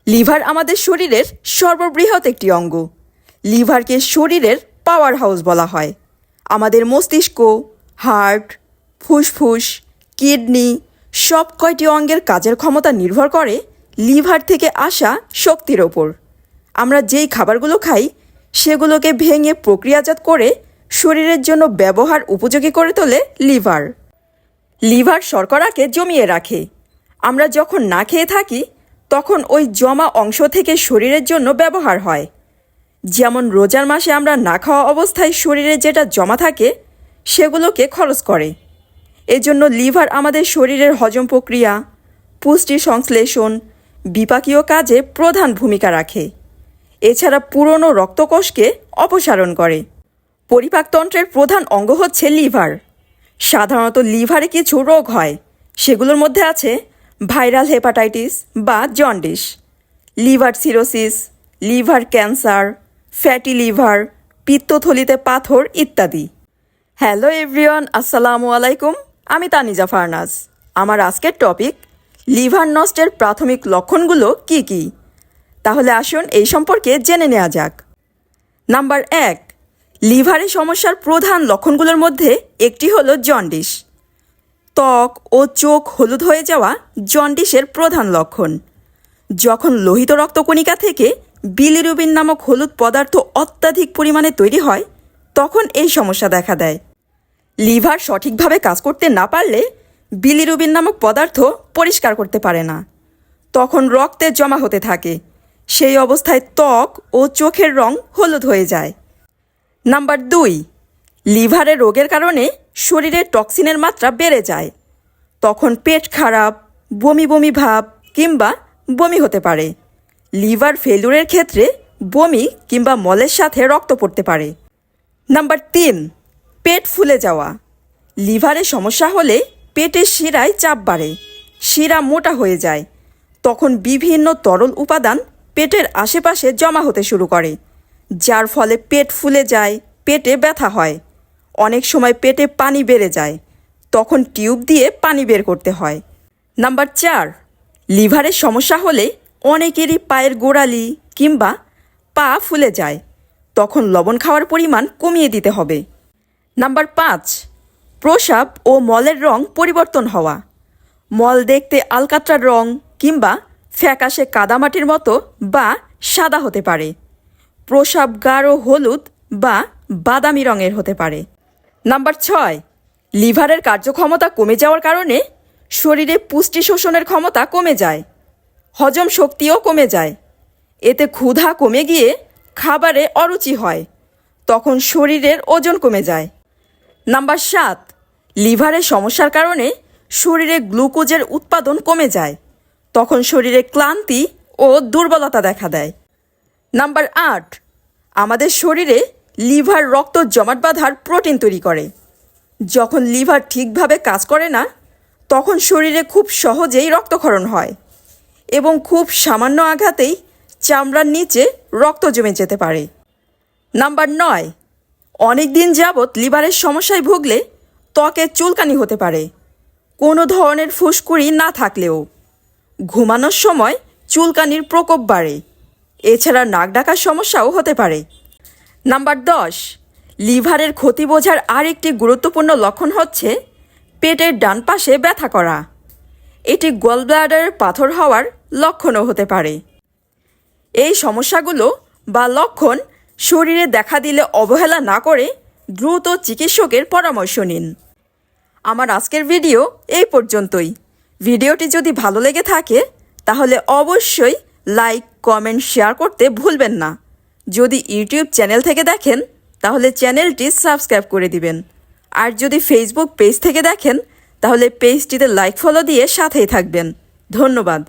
Liver আমাদের শরীরের সর্ববৃহৎ একটি অঙ্গ। লিভারকে শরীরের পাওয়ার হাউস বলা হয়। আমাদের মস্তিষ্ক, হার্ট, ফুসফুস, কিডনি সব কয়টি অঙ্গের কাজের ক্ষমতা নির্ভর করে লিভার থেকে আসা শক্তির ওপর। আমরা যেই খাবারগুলো খাই সেগুলোকে ভেঙে প্রক্রিয়াজাত করে শরীরের জন্য ব্যবহার উপযোগী করে তোলে লিভার। লিভার শর্করাকে জমিয়ে রাখে। আমরা যখন না খেয়ে থাকি তখন ওই জমা অংশ থেকে শরীরের জন্য ব্যবহার হয়। যেমন রোজার মাসে আমরা না খাওয়া অবস্থায় শরীরে যেটা জমা থাকে সেগুলোকে খরচ করে। এজন্য লিভার আমাদের শরীরের হজম প্রক্রিয়া, পুষ্টি সংশ্লেষণ, বিপাকীয় কাজে প্রধান ভূমিকা রাখে। এছাড়া পুরনো রক্তকোষকে অপসারণ করে। পরিপাকতন্ত্রের প্রধান অঙ্গ হচ্ছে লিভার। সাধারণত লিভারে কিছু রোগ হয়, সেগুলোর মধ্যে আছে ভাইরাল হেপাটাইটিস বা jaundice, liver cirrhosis, liver cancer, fatty liver, পিত্তথলিতে পাথর ইত্যাদি। হ্যালো এভরিওয়ান, আসসালামু আলাইকুম। আমি তানিজা ফারনাজ। আমার আজকের টপিক লিভার নষ্টের প্রাথমিক লক্ষণগুলো কি কি। তাহলে আসুন এই সম্পর্কে জেনে নেওয়া যাক। নাম্বার 1, লিভারের সমস্যার প্রধান লক্ষণগুলোর মধ্যে একটি হলো জন্ডিস। ত্বক ও চোখ হলুদ হয়ে যাওয়া জন্ডিসের প্রধান লক্ষণ। যখন লোহিত রক্তকণিকা থেকে বিলিরুবিন নামক হলুদ পদার্থ অত্যাধিক পরিমাণে তৈরি হয় তখন এই সমস্যা দেখা দেয়। লিভার সঠিকভাবে কাজ করতে না পারলে বিলিরুবিন নামক পদার্থ পরিষ্কার করতে পারে না, তখন রক্তে জমা হতে থাকে। সেই অবস্থায় ত্বক ও চোখের রং হলুদ হয়ে যায়। নাম্বার 2, লিভারের রোগের কারণে শরীরে টক্সিনের মাত্রা বেড়ে যায়। তখন পেট খারাপ, বমি বমি ভাব কিংবা বমি হতে পারে। লিভার ফেলুরের ক্ষেত্রে বমি কিংবা মলের সাথে রক্ত পড়তে পারে। নাম্বার 3, পেট ফুলে যাওয়া। লিভারের সমস্যা হলে পেটের শিরায় চাপ বাড়ে, শিরা মোটা হয়ে যায়। তখন বিভিন্ন তরল উপাদান পেটের আশেপাশে জমা হতে শুরু করে, যার ফলে পেট ফুলে যায়, পেটে ব্যথা হয়। অনেক সময় পেটে পানি বেড়ে যায়, তখন টিউব দিয়ে পানি বের করতে হয়। নাম্বার 4, লিভারের সমস্যা হলে অনেকেরই পায়ের গোড়ালি কিংবা পা ফুলে যায়, তখন লবণ খাওয়ার পরিমাণ কমিয়ে দিতে হবে। নাম্বার 5, প্রস্রাব ও মলের রং পরিবর্তন হওয়া। মল দেখতে আলকাত্রার রং কিংবা ফ্যাকাশে কাদামাটির মতো বা সাদা হতে পারে। প্রস্রাব গাঢ় হলুদ বা বাদামি রঙের হতে পারে। নাম্বার 6, লিভারের কার্যক্ষমতা কমে যাওয়ার কারণে শরীরে পুষ্টি শোষণের ক্ষমতা কমে যায়, হজম শক্তিও কমে যায়। এতে ক্ষুধা কমে গিয়ে খাবারে অরুচি হয়, তখন শরীরের ওজন কমে যায়। নাম্বার 7, লিভারের সমস্যার কারণে শরীরে গ্লুকোজের উৎপাদন কমে যায়, তখন শরীরে ক্লান্তি ও দুর্বলতা দেখা দেয়। নাম্বার 8, আমাদের শরীরে লিভার রক্ত জমাট বাঁধার প্রোটিন তৈরি করে। যখন লিভার ঠিকভাবে কাজ করে না তখন শরীরে খুব সহজেই রক্তক্ষরণ হয় এবং খুব সামান্য আঘাতেই চামড়ার নিচে রক্ত জমে যেতে পারে। নাম্বার 9, অনেক দিন যাবৎ লিভারের সমস্যায় ভুগলে ত্বকে চুলকানি হতে পারে, কোনো ধরনের ফুসকুড়ি না থাকলেও। ঘুমানোর সময় চুলকানির প্রকোপ বাড়ে। এছাড়া নাক ডাকার সমস্যাও হতে পারে। নাম্বার 10, লিভারের ক্ষতি বোঝার আরেকটি গুরুত্বপূর্ণ লক্ষণ হচ্ছে পেটের ডান পাশে ব্যথা করা। এটি গলব্লাডারের পাথর হওয়ার লক্ষণও হতে পারে। এই সমস্যাগুলো বা লক্ষণ শরীরে দেখা দিলে অবহেলা না করে দ্রুত চিকিৎসকের পরামর্শ নিন। আমার আজকের ভিডিও এই পর্যন্তই। ভিডিওটি যদি ভালো লেগে থাকে তাহলে অবশ্যই লাইক, কমেন্ট, শেয়ার করতে ভুলবেন না। যদি ইউটিউব চ্যানেল থেকে দেখেন তাহলে চ্যানেলটি সাবস্ক্রাইব করে দিবেন। আর যদি ফেসবুক পেজ থেকে দেখেন তাহলে পেজটিতে লাইক, ফলো দিয়ে সাথেই থাকবেন। ধন্যবাদ।